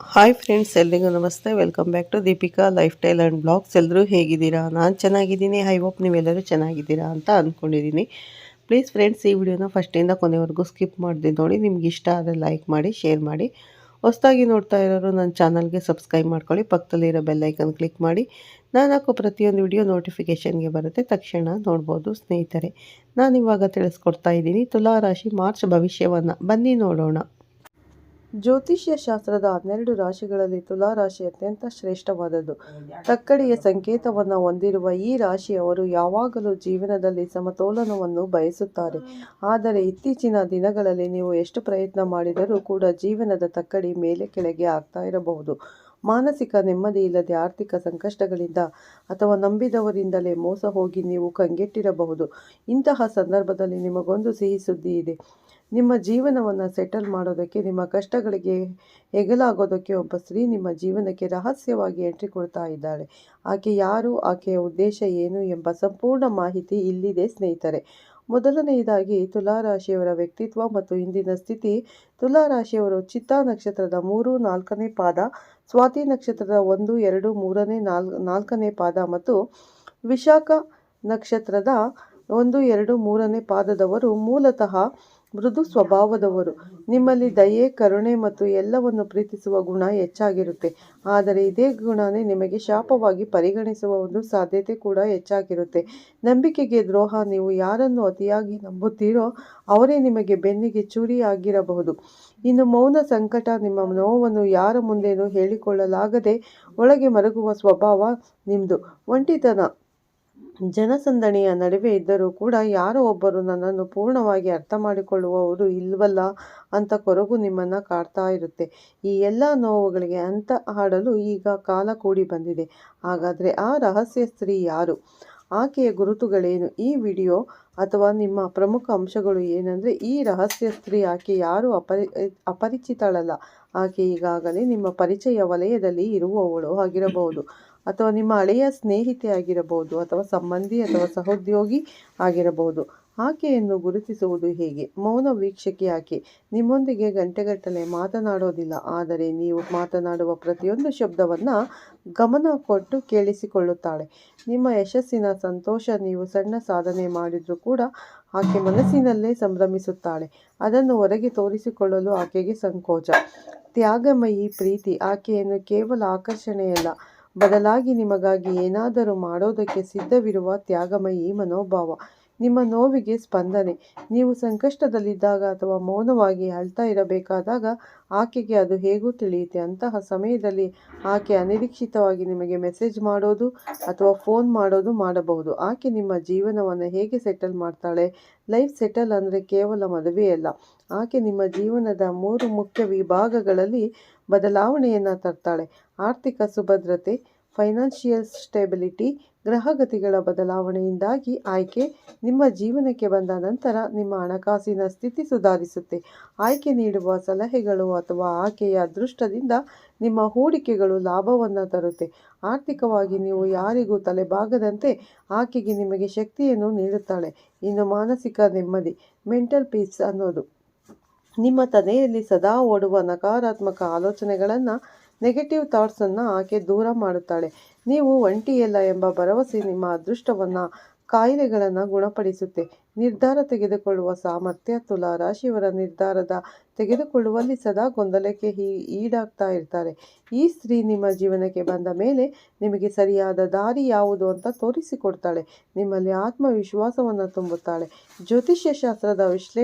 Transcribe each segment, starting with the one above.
Hi friends, ಎಲ್ರಿಗೂ ನಮಸ್ತೆ. Welcome back to Deepika lifestyle and blogs. ಎಲ್ಲರೂ ಹೇಗಿದ್ದೀರಾ? ನಾನು ಚೆನ್ನಾಗಿದ್ದೀನಿ. ಐ ಹೋಪ್ ನೀವೆಲ್ಲರೂ ಚೆನ್ನಾಗಿದ್ದೀರಾ ಅಂತ ಅಂದ್ಕೊಂಡಿದ್ದೀನಿ. ಪ್ಲೀಸ್ ಫ್ರೆಂಡ್ಸ್, ಈ ವಿಡಿಯೋನ ಫಸ್ಟಿಂದ ಕೊನೆವರೆಗೂ ಸ್ಕಿಪ್ ಮಾಡಿದೆ ನೋಡಿ. ನಿಮ್ಗೆ ಇಷ್ಟ ಆದರೆ ಲೈಕ್ ಮಾಡಿ, ಶೇರ್ ಮಾಡಿ. ಹೊಸದಾಗಿ ನೋಡ್ತಾ ಇರೋರು ನನ್ನ ಚಾನಲ್ಗೆ ಸಬ್ಸ್ಕ್ರೈಬ್ ಮಾಡ್ಕೊಳ್ಳಿ. ಪಕ್ಕದಲ್ಲಿರೋ ಬೆಲ್ಲೈಕನ್ ಕ್ಲಿಕ್ ಮಾಡಿ. ನಾನು ಹಾಕೋ ಪ್ರತಿಯೊಂದು ವಿಡಿಯೋ ನೋಟಿಫಿಕೇಷನ್ಗೆ ಬರುತ್ತೆ, ತಕ್ಷಣ ನೋಡ್ಬೋದು. ಸ್ನೇಹಿತರೆ, ನಾನಿವಾಗ ತಿಳಿಸ್ಕೊಡ್ತಾ ಇದ್ದೀನಿ ತುಲಾ ರಾಶಿ ಮಾರ್ಚ್ ಭವಿಷ್ಯವನ್ನು. ಬನ್ನಿ ನೋಡೋಣ. ಜ್ಯೋತಿಷ್ಯ ಶಾಸ್ತ್ರದ 12 ರಾಶಿಗಳಲ್ಲಿ ತುಲಾ ರಾಶಿ ಅತ್ಯಂತ ಶ್ರೇಷ್ಠವಾದದ್ದು. ತಕ್ಕಡಿಯ ಸಂಕೇತವನ್ನು ಹೊಂದಿರುವ ಈ ರಾಶಿಯವರು ಯಾವಾಗಲೂ ಜೀವನದಲ್ಲಿ ಸಮತೋಲನವನ್ನು ಬಯಸುತ್ತಾರೆ. ಆದರೆ ಇತ್ತೀಚಿನ ದಿನಗಳಲ್ಲಿ ನೀವು ಎಷ್ಟು ಪ್ರಯತ್ನ ಮಾಡಿದರೂ ಕೂಡ ಜೀವನದ ತಕ್ಕಡಿ ಮೇಲೆ ಕೆಳಗೆ ಆಗ್ತಾ ಇರಬಹುದು. ಮಾನಸಿಕ ನೆಮ್ಮದಿ ಇಲ್ಲದೆ, ಆರ್ಥಿಕ ಸಂಕಷ್ಟಗಳಿಂದ ಅಥವಾ ನಂಬಿದವರಿಂದಲೇ ಮೋಸ ಹೋಗಿ ನೀವು ಕಂಗೆಟ್ಟಿರಬಹುದು. ಇಂತಹ ಸಂದರ್ಭದಲ್ಲಿ ನಿಮಗೊಂದು ಸಿಹಿ ಸುದ್ದಿ ಇದೆ. ನಿಮ್ಮ ಜೀವನವನ್ನು ಸೆಟಲ್ ಮಾಡೋದಕ್ಕೆ, ನಿಮ್ಮ ಕಷ್ಟಗಳಿಗೆ ಹೆಗಲಾಗೋದಕ್ಕೆ ಒಬ್ಬ ಸ್ತ್ರೀ ನಿಮ್ಮ ಜೀವನಕ್ಕೆ ರಹಸ್ಯವಾಗಿ ಎಂಟ್ರಿ ಕೊಡ್ತಾ ಇದ್ದಾಳೆ. ಆಕೆ ಯಾರು, ಆಕೆಯ ಉದ್ದೇಶ ಏನು ಎಂಬ ಸಂಪೂರ್ಣ ಮಾಹಿತಿ ಇಲ್ಲಿದೆ ಸ್ನೇಹಿತರೆ. ಮೊದಲನೆಯದಾಗಿ ತುಲಾ ರಾಶಿಯವರ ವ್ಯಕ್ತಿತ್ವ ಮತ್ತು ಇಂದಿನ ಸ್ಥಿತಿ. ತುಲಾ ರಾಶಿಯವರು ಚಿತ್ತಾ ನಕ್ಷತ್ರದ 3, 4ನೇ ಪಾದ, ಸ್ವಾತಿ ನಕ್ಷತ್ರದ 1, 2, 3ನೇ, 4ನೇ ಪಾದ ಮತ್ತು ವಿಶಾಖ ನಕ್ಷತ್ರದ 1, 2, 3ನೇ ಪಾದದವರು ಮೂಲತಃ ಮೃದು ಸ್ವಭಾವದವರು. ನಿಮ್ಮಲ್ಲಿ ದಯೆ, ಕರುಣೆ ಮತ್ತು ಎಲ್ಲವನ್ನು ಪ್ರೀತಿಸುವ ಗುಣ ಹೆಚ್ಚಾಗಿರುತ್ತೆ. ಆದರೆ ಇದೇ ಗುಣನೇ ನಿಮಗೆ ಶಾಪವಾಗಿ ಪರಿಗಣಿಸುವ ಒಂದು ಸಾಧ್ಯತೆ ಕೂಡ ಹೆಚ್ಚಾಗಿರುತ್ತೆ. ನಂಬಿಕೆಗೆ ದ್ರೋಹ. ನೀವು ಯಾರನ್ನು ಅತಿಯಾಗಿ ನಂಬುತ್ತೀರೋ ಅವರೇ ನಿಮಗೆ ಬೆನ್ನಿಗೆ ಚೂರಿ ಆಗಿರಬಹುದು. ಇನ್ನು ಮೌನ ಸಂಕಟ. ನಿಮ್ಮ ನೋವನ್ನು ಯಾರ ಮುಂದೆನೂ ಹೇಳಿಕೊಳ್ಳಲಾಗದೆ ಒಳಗೆ ಮರುಗುವ ಸ್ವಭಾವ ನಿಮ್ಮದು. ಒಂಟಿತನ. ಜನಸಂದಣಿಯ ನಡುವೆ ಇದ್ದರೂ ಕೂಡ ಯಾರೋ ಒಬ್ಬರು ನನ್ನನ್ನು ಪೂರ್ಣವಾಗಿ ಅರ್ಥ ಮಾಡಿಕೊಳ್ಳುವವರು ಇಲ್ವಲ್ಲ ಅಂತ ಕೊರಗು ನಿಮ್ಮನ್ನು ಕಾಡ್ತಾ ಇರುತ್ತೆ. ಈ ಎಲ್ಲ ನೋವುಗಳಿಗೆ ಅಂತ ಹಾಡಲು ಈಗ ಕಾಲ ಕೂಡಿ ಬಂದಿದೆ. ಹಾಗಾದರೆ ಆ ರಹಸ್ಯ ಸ್ತ್ರೀ ಯಾರು? ಆಕೆಯ ಗುರುತುಗಳೇನು? ಈ ವಿಡಿಯೋ ಅಥವಾ ನಿಮ್ಮ ಪ್ರಮುಖ ಅಂಶಗಳು ಏನಂದರೆ, ಈ ರಹಸ್ಯ ಸ್ತ್ರೀ ಆಕೆ ಯಾರು ಅಪರಿಚಿತಳಲ್ಲ. ಆಕೆ ಈಗಾಗಲೇ ನಿಮ್ಮ ಪರಿಚಯ ವಲಯದಲ್ಲಿ ಇರುವವಳು ಆಗಿರಬಹುದು, ಅಥವಾ ನಿಮ್ಮ ಹಳೆಯ ಸ್ನೇಹಿತೆ ಆಗಿರಬಹುದು, ಅಥವಾ ಸಂಬಂಧಿ ಅಥವಾ ಸಹೋದ್ಯೋಗಿ ಆಗಿರಬಹುದು. ಆಕೆಯನ್ನು ಗುರುತಿಸುವುದು ಹೇಗೆ? ಮೌನ ವೀಕ್ಷಕಿ. ಆಕೆ ನಿಮ್ಮೊಂದಿಗೆ ಗಂಟೆಗಟ್ಟಲೆ ಮಾತನಾಡೋದಿಲ್ಲ, ಆದರೆ ನೀವು ಮಾತನಾಡುವ ಪ್ರತಿಯೊಂದು ಶಬ್ದವನ್ನು ಗಮನ ಕೊಟ್ಟು ಕೇಳಿಸಿಕೊಳ್ಳುತ್ತಾಳೆ. ನಿಮ್ಮ ಯಶಸ್ಸಿನ ಸಂತೋಷ. ನೀವು ಸಣ್ಣ ಸಾಧನೆ ಮಾಡಿದರೂ ಕೂಡ ಆಕೆ ಮನಸ್ಸಿನಲ್ಲೇ ಸಂಭ್ರಮಿಸುತ್ತಾಳೆ. ಅದನ್ನು ಹೊರಗೆ ತೋರಿಸಿಕೊಳ್ಳಲು ಆಕೆಗೆ ಸಂಕೋಚ. ತ್ಯಾಗಮಯಿ ಪ್ರೀತಿ. ಆಕೆಯನ್ನು ಕೇವಲ ಆಕರ್ಷಣೆಯಲ್ಲ, ಬದಲಾಗಿ ನಿಮಗಾಗಿ ಏನಾದರೂ ಮಾಡೋದಕ್ಕೆ ಸಿದ್ಧವಿರುವ ತ್ಯಾಗಮಯಿ ಮನೋಭಾವ. ನಿಮ್ಮ ನೋವಿಗೆ ಸ್ಪಂದನೆ. ನೀವು ಸಂಕಷ್ಟದಲ್ಲಿದ್ದಾಗ ಅಥವಾ ಮೌನವಾಗಿ ಅಳ್ತಾ ಇರಬೇಕಾದಾಗ ಆಕೆಗೆ ಅದು ಹೇಗೂ ತಿಳಿಯುತ್ತೆ. ಅಂತಹ ಸಮಯದಲ್ಲಿ ಆಕೆ ಅನಿರೀಕ್ಷಿತವಾಗಿ ನಿಮಗೆ ಮೆಸೇಜ್ ಮಾಡೋದು ಅಥವಾ ಫೋನ್ ಮಾಡೋದು ಮಾಡಬಹುದು. ಆಕೆ ನಿಮ್ಮ ಜೀವನವನ್ನು ಹೇಗೆ ಸೆಟಲ್ ಮಾಡ್ತಾಳೆ? ಲೈಫ್ ಸೆಟಲ್ ಅಂದರೆ ಕೇವಲ ಮದುವೆಯಲ್ಲ. ಆಕೆ ನಿಮ್ಮ ಜೀವನದ 3 ಮುಖ್ಯ ವಿಭಾಗಗಳಲ್ಲಿ ಬದಲಾವಣೆಯನ್ನು ತರ್ತಾಳೆ. ಆರ್ಥಿಕ ಸುಭದ್ರತೆ, ಫೈನಾನ್ಷಿಯಲ್ ಸ್ಟೆಬಿಲಿಟಿ. ಗ್ರಹಗತಿಗಳ ಬದಲಾವಣೆಯಿಂದಾಗಿ ಆಯ್ಕೆ ನಿಮ್ಮ ಜೀವನಕ್ಕೆ ಬಂದ ನಂತರ ನಿಮ್ಮ ಹಣಕಾಸಿನ ಸ್ಥಿತಿ ಸುಧಾರಿಸುತ್ತೆ. ಆಯ್ಕೆ ನೀಡುವ ಸಲಹೆಗಳು ಅಥವಾ ಆಕೆಯ ಅದೃಷ್ಟದಿಂದ ನಿಮ್ಮ ಹೂಡಿಕೆಗಳು ಲಾಭವನ್ನು ತರುತ್ತೆ. ಆರ್ಥಿಕವಾಗಿ ನೀವು ಯಾರಿಗೂ ತಲೆಬಾಗದಂತೆ ಆಕೆಗೆ ನಿಮಗೆ ಶಕ್ತಿಯನ್ನು ನೀಡುತ್ತಾಳೆ. ಇನ್ನು ಮಾನಸಿಕ ನೆಮ್ಮದಿ, ಮೆಂಟಲ್ ಪೀಸ್ ಅನ್ನೋದು ನಿಮ್ಮ ತಲೆಯಲ್ಲಿ ಸದಾ ಓಡುವ ನಕಾರಾತ್ಮಕ ಆಲೋಚನೆಗಳನ್ನು, ನೆಗೆಟಿವ್ ಥಾಟ್ಸನ್ನು ಆಕೆ ದೂರ ಮಾಡುತ್ತಾಳೆ. ನೀವು ಒಂಟಿಯಲ್ಲ ಎಂಬ ಭರವಸೆ ನಿಮ್ಮ ಅದೃಷ್ಟವನ್ನು, ಕಾಯಿಲೆಗಳನ್ನು ಗುಣಪಡಿಸುತ್ತೆ. ನಿರ್ಧಾರ ತೆಗೆದುಕೊಳ್ಳುವ ಸಾಮರ್ಥ್ಯ. ತುಲಾ ರಾಶಿಯವರ ನಿರ್ಧಾರದ ತೆಗೆದುಕೊಳ್ಳುವಲ್ಲಿ ಸದಾ ಗೊಂದಲಕ್ಕೆ ಈಡಾಗ್ತಾ ಇರ್ತಾರೆ. ಈ ಸ್ತ್ರೀ ನಿಮ್ಮ ಜೀವನಕ್ಕೆ ಬಂದ ಮೇಲೆ ನಿಮಗೆ ಸರಿಯಾದ ದಾರಿ ಯಾವುದು ಅಂತ ತೋರಿಸಿಕೊಡ್ತಾಳೆ. ನಿಮ್ಮಲ್ಲಿ ಆತ್ಮವಿಶ್ವಾಸವನ್ನು ತುಂಬುತ್ತಾಳೆ. ಜ್ಯೋತಿಷ್ಯ ಶಾಸ್ತ್ರದ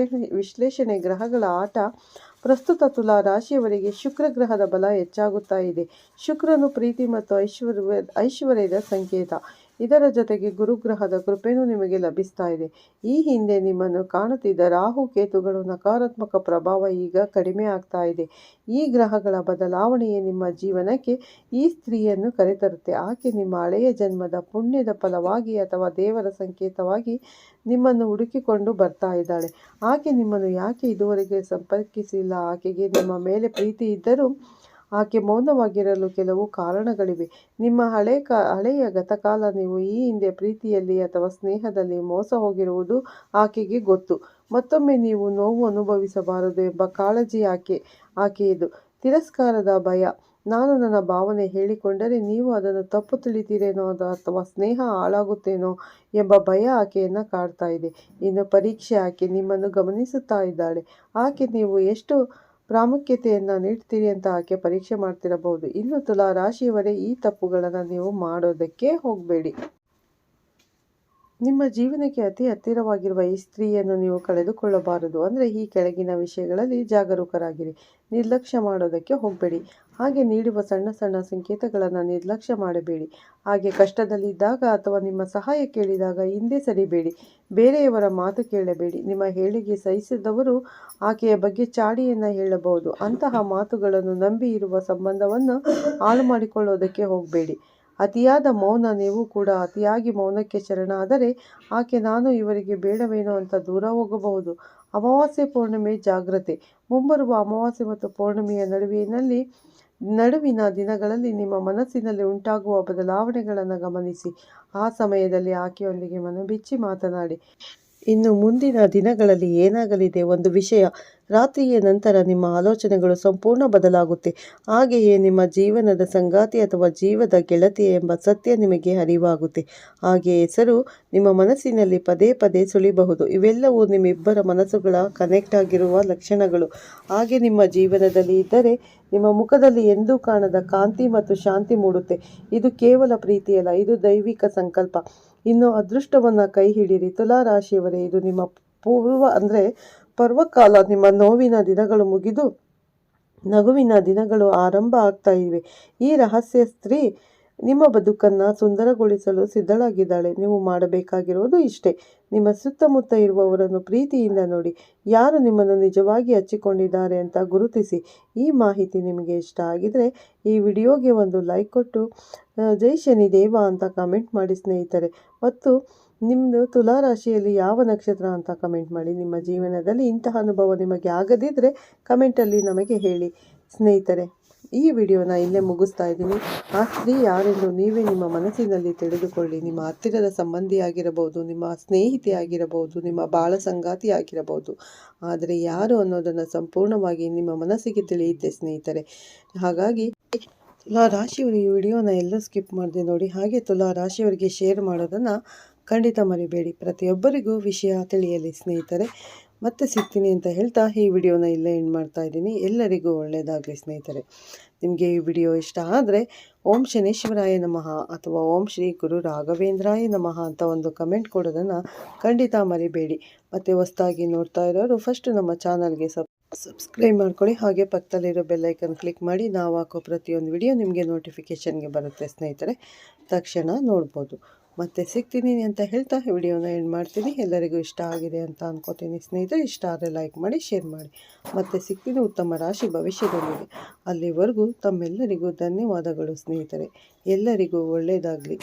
ವಿಶ್ಲೇಷಣೆ. ಗ್ರಹಗಳ ಆಟ. ಪ್ರಸ್ತುತ ತುಲಾ ರಾಶಿಯವರಿಗೆ ಶುಕ್ರ ಗ್ರಹದ ಬಲ ಹೆಚ್ಚಾಗುತ್ತಾ ಇದೆ. ಶುಕ್ರನು ಪ್ರೀತಿ ಮತ್ತು ಐಶ್ವರ್ಯದ ಸಂಕೇತ. ಇದರ ಜೊತೆಗೆ ಗುರುಗ್ರಹದ ಕೃಪೆನೂ ನಿಮಗೆ ಲಭಿಸ್ತಾ ಇದೆ. ಈ ಹಿಂದೆ ನಿಮ್ಮನ್ನು ಕಾಣುತ್ತಿದ್ದ ರಾಹು ಕೇತುಗಳು ನಕಾರಾತ್ಮಕ ಪ್ರಭಾವ ಈಗ ಕಡಿಮೆ ಆಗ್ತಾ ಇದೆ. ಈ ಗ್ರಹಗಳ ಬದಲಾವಣೆಯೇ ನಿಮ್ಮ ಜೀವನಕ್ಕೆ ಈ ಸ್ತ್ರೀಯನ್ನು ಕರೆತರುತ್ತೆ. ಆಕೆ ನಿಮ್ಮ ಹಳೆಯ ಜನ್ಮದ ಪುಣ್ಯದ ಫಲವಾಗಿ ಅಥವಾ ದೇವರ ಸಂಕೇತವಾಗಿ ನಿಮ್ಮನ್ನು ಹುಡುಕಿಕೊಂಡು ಬರ್ತಾ ಇದ್ದಾಳೆ. ಆಕೆ ನಿಮ್ಮನ್ನು ಯಾಕೆ ಇದುವರೆಗೆ ಸಂಪರ್ಕಿಸಿಲ್ಲ? ಆಕೆಗೆ ನಿಮ್ಮ ಮೇಲೆ ಪ್ರೀತಿ ಇದ್ದರೂ ಆಕೆ ಮೌನವಾಗಿರಲು ಕೆಲವು ಕಾರಣಗಳಿವೆ. ನಿಮ್ಮ ಹಳೆಯ ಗತಕಾಲ. ನೀವು ಈ ಹಿಂದೆ ಪ್ರೀತಿಯಲ್ಲಿ ಅಥವಾ ಸ್ನೇಹದಲ್ಲಿ ಮೋಸ ಹೋಗಿರುವುದು ಆಕೆಗೆ ಗೊತ್ತು. ಮತ್ತೊಮ್ಮೆ ನೀವು ನೋವು ಅನುಭವಿಸಬಾರದು ಎಂಬ ಕಾಳಜಿ ಆಕೆಯದು. ತಿರಸ್ಕಾರದ ಭಯ. ನಾನು ನನ್ನ ಭಾವನೆ ಹೇಳಿಕೊಂಡರೆ ನೀವು ಅದನ್ನು ತಪ್ಪು ತಿಳಿತೀರೇನೋ ಅಥವಾ ಸ್ನೇಹ ಹಾಳಾಗುತ್ತೇನೋ ಎಂಬ ಭಯ ಆಕೆಯನ್ನು ಕಾಡ್ತಾ ಇದೆ. ಇನ್ನು ಪರೀಕ್ಷೆ. ಆಕೆ ನಿಮ್ಮನ್ನು ಗಮನಿಸುತ್ತಾ ಇದ್ದಾಳೆ. ಆಕೆ ನೀವು ಎಷ್ಟು ಪ್ರಾಮುಖ್ಯತೆಯನ್ನು ನೀಡ್ತೀರಿ ಅಂತ ಆಕೆ ಪರೀಕ್ಷೆ ಮಾಡ್ತಿರಬಹುದು. ಇನ್ನು ತುಲಾ ರಾಶಿಯವರೇ, ಈ ತಪ್ಪುಗಳನ್ನು ನೀವು ಮಾಡೋದಕ್ಕೆ ಹೋಗಬೇಡಿ. ನಿಮ್ಮ ಜೀವನಕ್ಕೆ ಅತಿ ಹತ್ತಿರವಾಗಿರುವ ಈ ಸ್ತ್ರೀಯನ್ನು ನೀವು ಕಳೆದುಕೊಳ್ಳಬಾರದು. ಅಂದರೆ ಈ ಕೆಳಗಿನ ವಿಷಯಗಳಲ್ಲಿ ಜಾಗರೂಕರಾಗಿರಿ. ನಿರ್ಲಕ್ಷ್ಯ ಮಾಡೋದಕ್ಕೆ ಹೋಗಬೇಡಿ. ಹಾಗೆ ನೀಡುವ ಸಣ್ಣ ಸಣ್ಣ ಸಂಕೇತಗಳನ್ನು ನಿರ್ಲಕ್ಷ್ಯ ಮಾಡಬೇಡಿ. ಹಾಗೆ ಕಷ್ಟದಲ್ಲಿದ್ದಾಗ ಅಥವಾ ನಿಮ್ಮ ಸಹಾಯ ಕೇಳಿದಾಗ ಹಿಂದೆ ಸರಿಬೇಡಿ. ಬೇರೆಯವರ ಮಾತು ಕೇಳಬೇಡಿ. ನಿಮ್ಮ ಹೇಳಿಗೆ ಸಹಿಸಿದವರು ಆಕೆಯ ಬಗ್ಗೆ ಚಾಡಿಯನ್ನು ಹೇಳಬಹುದು. ಅಂತಹ ಮಾತುಗಳನ್ನು ನಂಬಿ ಇರುವ ಸಂಬಂಧವನ್ನು ಹಾಳು ಮಾಡಿಕೊಳ್ಳೋದಕ್ಕೆ ಹೋಗಬೇಡಿ. ಅತಿಯಾದ ಮೌನ. ನೀವು ಕೂಡ ಅತಿಯಾಗಿ ಮೌನಕ್ಕೆ ಶರಣಾದರೆ ಆಕೆ ನಾನು ಇವರಿಗೆ ಬೇಡವೇನೋ ಅಂತ ದೂರ ಹೋಗಬಹುದು. ಅಮಾವಾಸ್ಯೆ ಪೌರ್ಣಿಮೆ ಜಾಗ್ರತೆ. ಮುಂಬರುವ ಅಮಾವಾಸ್ಯೆ ಮತ್ತು ಪೌರ್ಣಿಮೆಯ ನಡುವಿನ ದಿನಗಳಲ್ಲಿ ನಿಮ್ಮ ಮನಸ್ಸಿನಲ್ಲಿ ಉಂಟಾಗುವ ಬದಲಾವಣೆಗಳನ್ನು ಗಮನಿಸಿ. ಆ ಸಮಯದಲ್ಲಿ ಆಕೆಯೊಂದಿಗೆ ಮನಬಿಚ್ಚಿ ಮಾತನಾಡಿ. ಇನ್ನು ಮುಂದಿನ ದಿನಗಳಲ್ಲಿ ಏನಾಗಲಿದೆ? ಒಂದು ವಿಷಯ, ರಾತ್ರಿಯ ನಂತರ ನಿಮ್ಮ ಆಲೋಚನೆಗಳು ಸಂಪೂರ್ಣ ಬದಲಾಗುತ್ತೆ. ಹಾಗೆಯೇ ನಿಮ್ಮ ಜೀವನದ ಸಂಗಾತಿ ಅಥವಾ ಜೀವದ ಗೆಳತಿ ಎಂಬ ಸತ್ಯ ನಿಮಗೆ ಅರಿವಾಗುತ್ತೆ. ಹಾಗೆ ಹೆಸರು ನಿಮ್ಮ ಮನಸ್ಸಿನಲ್ಲಿ ಪದೇ ಪದೇ ಸುಳಿಬಹುದು. ಇವೆಲ್ಲವೂ ನಿಮ್ಮಿಬ್ಬರ ಮನಸ್ಸುಗಳ ಕನೆಕ್ಟ್ ಆಗಿರುವ ಲಕ್ಷಣಗಳು. ಹಾಗೆ ನಿಮ್ಮ ಜೀವನದಲ್ಲಿ ಇದ್ದರೆ ನಿಮ್ಮ ಮುಖದಲ್ಲಿ ಎಂದೂ ಕಾಣದ ಕಾಂತಿ ಮತ್ತು ಶಾಂತಿ ಮೂಡುತ್ತೆ. ಇದು ಕೇವಲ ಪ್ರೀತಿಯಲ್ಲ, ಇದು ದೈವಿಕ ಸಂಕಲ್ಪ. ಇನ್ನು ಅದೃಷ್ಟವನ್ನು ಕೈ ಹಿಡಿಯಿರಿ ತುಲಾ ರಾಶಿಯವರೇ. ಇದು ನಿಮ್ಮ ಪರ್ವಕಾಲ. ನಿಮ್ಮ ನೋವಿನ ದಿನಗಳು ಮುಗಿದು ನಗುವಿನ ದಿನಗಳು ಆರಂಭ ಆಗ್ತಾ ಇವೆ. ಈ ರಹಸ್ಯ ಸ್ತ್ರೀ ನಿಮ್ಮ ಬದುಕನ್ನು ಸುಂದರಗೊಳಿಸಲು ಸಿದ್ಧಳಾಗಿದ್ದಾಳೆ. ನೀವು ಮಾಡಬೇಕಾಗಿರೋದು ಇಷ್ಟೇ, ನಿಮ್ಮ ಸುತ್ತಮುತ್ತ ಇರುವವರನ್ನು ಪ್ರೀತಿಯಿಂದ ನೋಡಿ. ಯಾರು ನಿಮ್ಮನ್ನು ನಿಜವಾಗಿ ಹಚ್ಚಿಕೊಂಡಿದ್ದಾರೆ ಅಂತ ಗುರುತಿಸಿ. ಈ ಮಾಹಿತಿ ನಿಮಗೆ ಇಷ್ಟ ಆಗಿದರೆ ಈ ವಿಡಿಯೋಗೆ ಒಂದು ಲೈಕ್ ಕೊಟ್ಟು ಜೈ ಶನಿದೇವ ಅಂತ ಕಮೆಂಟ್ ಮಾಡಿ ಸ್ನೇಹಿತರೆ. ಮತ್ತು ನಿಮ್ಮದು ತುಲಾ ರಾಶಿಯಲ್ಲಿ ಯಾವ ನಕ್ಷತ್ರ ಅಂತ ಕಮೆಂಟ್ ಮಾಡಿ. ನಿಮ್ಮ ಜೀವನದಲ್ಲಿ ಇಂತಹ ಅನುಭವ ನಿಮಗೆ ಆಗದಿದ್ದರೆ ಕಮೆಂಟಲ್ಲಿ ನಮಗೆ ಹೇಳಿ ಸ್ನೇಹಿತರೆ. ಈ ವಿಡಿಯೋನ ಇಲ್ಲೇ ಮುಗಿಸ್ತಾ ಇದ್ದೀನಿ. ಆ ಸ್ತ್ರೀ ಯಾರೆಂದು ನೀವೇ ನಿಮ್ಮ ಮನಸ್ಸಿನಲ್ಲಿ ತಿಳಿದುಕೊಳ್ಳಿ. ನಿಮ್ಮ ಹತ್ತಿರದ ಸಂಬಂಧಿ ಆಗಿರಬಹುದು, ನಿಮ್ಮ ಸ್ನೇಹಿತೆ ಆಗಿರಬಹುದು, ನಿಮ್ಮ ಬಾಳ ಸಂಗಾತಿ ಆಗಿರಬಹುದು. ಆದರೆ ಯಾರು ಅನ್ನೋದನ್ನು ಸಂಪೂರ್ಣವಾಗಿ ನಿಮ್ಮ ಮನಸ್ಸಿಗೆ ತಿಳಿಯುತ್ತೆ ಸ್ನೇಹಿತರೆ. ಹಾಗಾಗಿ ತುಲಾ ರಾಶಿಯವರು ಈ ವಿಡಿಯೋನ ಎಲ್ಲೂ ಸ್ಕಿಪ್ ಮಾಡದೆ ನೋಡಿ. ಹಾಗೆ ತುಲಾ ರಾಶಿಯವರಿಗೆ ಶೇರ್ ಮಾಡೋದನ್ನು ಖಂಡಿತ ಮರಿಬೇಡಿ. ಪ್ರತಿಯೊಬ್ಬರಿಗೂ ವಿಷಯ ತಿಳಿಯಲಿ ಸ್ನೇಹಿತರೆ. ಮತ್ತೆ ಸಿಗ್ತೀನಿ ಅಂತ ಹೇಳ್ತಾ ಈ ವಿಡಿಯೋನ ಇಲ್ಲೇ ಎಂಡ್ ಮಾಡ್ತಾ ಇದ್ದೀನಿ. ಎಲ್ಲರಿಗೂ ಒಳ್ಳೆಯದಾಗಲಿ ಸ್ನೇಹಿತರೆ. ನಿಮಗೆ ಈ ವಿಡಿಯೋ ಇಷ್ಟ ಆದರೆ ಓಂ ಶನೇಶ್ವರಾಯ ನಮಃ ಅಥವಾ ಓಂ ಶ್ರೀ ಗುರು ರಾಘವೇಂದ್ರಾಯ ನಮಃ ಅಂತ ಒಂದು ಕಮೆಂಟ್ ಕೊಡೋದನ್ನು ಖಂಡಿತ ಮರಿಬೇಡಿ. ಮತ್ತು ಹೊಸದಾಗಿ ನೋಡ್ತಾ ಇರೋರು ಫಸ್ಟ್ ನಮ್ಮ ಚಾನಲ್ಗೆ ಸಬ್ಸ್ಕ್ರೈಬ್ ಮಾಡ್ಕೊಳ್ಳಿ. ಹಾಗೆ ಪಕ್ಕದಲ್ಲಿರೋ ಬೆಲ್ಲೈಕನ್ ಕ್ಲಿಕ್ ಮಾಡಿ. ನಾವು ಹಾಕೋ ಪ್ರತಿಯೊಂದು ವಿಡಿಯೋ ನಿಮಗೆ ನೋಟಿಫಿಕೇಷನ್ಗೆ ಬರುತ್ತೆ ಸ್ನೇಹಿತರೆ, ತಕ್ಷಣ ನೋಡ್ಬೋದು. ಮತ್ತೆ ಸಿಗ್ತೀನಿ ಅಂತ ಹೇಳ್ತಾ ವಿಡಿಯೋನ ಎಂಡ್ ಮಾಡ್ತೀನಿ. ಎಲ್ಲರಿಗೂ ಇಷ್ಟ ಆಗಿದೆ ಅಂತ ಅನ್ಕೋತೀನಿ ಸ್ನೇಹಿತರೆ. ಇಷ್ಟ ಆದರೆ ಲೈಕ್ ಮಾಡಿ, ಶೇರ್ ಮಾಡಿ. ಮತ್ತೆ ಸಿಗ್ತೀನಿ ಉತ್ತಮ ರಾಶಿ ಭವಿಷ್ಯದೊಂದಿಗೆ. ಅಲ್ಲಿವರೆಗೂ ತಮ್ಮೆಲ್ಲರಿಗೂ ಧನ್ಯವಾದಗಳು ಸ್ನೇಹಿತರೆ. ಎಲ್ಲರಿಗೂ ಒಳ್ಳೆಯದಾಗಲಿ.